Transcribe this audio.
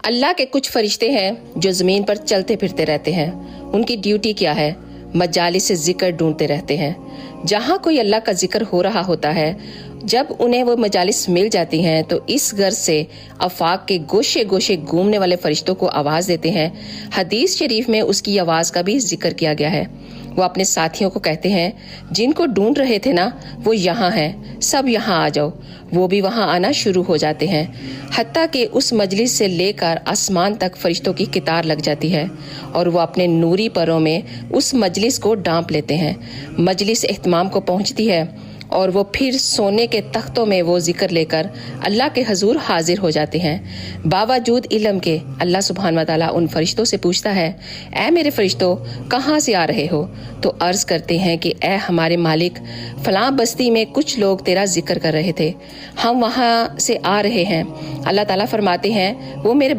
अल्लाह के कुछ फरिश्ते हैं जो ज़मीन पर चलते फिरते रहते हैं। उनकी ड्यूटी क्या है? मजालिस से जिक्र ढूंढते रहते हैं। जहाँ कोई अल्लाह का जिक्र हो रहा होता है, जब उन्हें वो मजालिस मिल जाती हैं तो इस घर से आफाक के गोशे गोशे घूमने वाले फरिश्तों को आवाज़ देते हैं। हदीस शरीफ में उसकी आवाज़ का भी जिक्र किया गया है। वो अपने साथियों को कहते हैं, जिनको ढूंढ रहे थे ना, वो यहाँ हैं, सब यहाँ आ जाओ। वो भी वहाँ आना शुरू हो जाते हैं। हत्ता कि उस मजलिस से लेकर आसमान तक फरिश्तों की कितार लग जाती है और वो अपने नूरी परों में उस मजलिस को ढांप लेते हैं। मजलिस इख्तिमाम को पहुँचती है और वो फिर सोने के तख्तों में वो जिक्र लेकर अल्लाह के हजूर हाजिर हो जाते हैं। बावजूद इल्म के अल्लाह सुब्हान व तआला उन फरिश्तों से पूछता है, ऐ मेरे फरिश्तों, कहाँ से आ रहे हो? तो अर्ज़ करते हैं कि ऐ हमारे मालिक, फलां बस्ती में कुछ लोग तेरा जिक्र कर रहे थे, हम वहाँ से आ रहे हैं। अल्लाह ताला फरमाते हैं, वो मेरे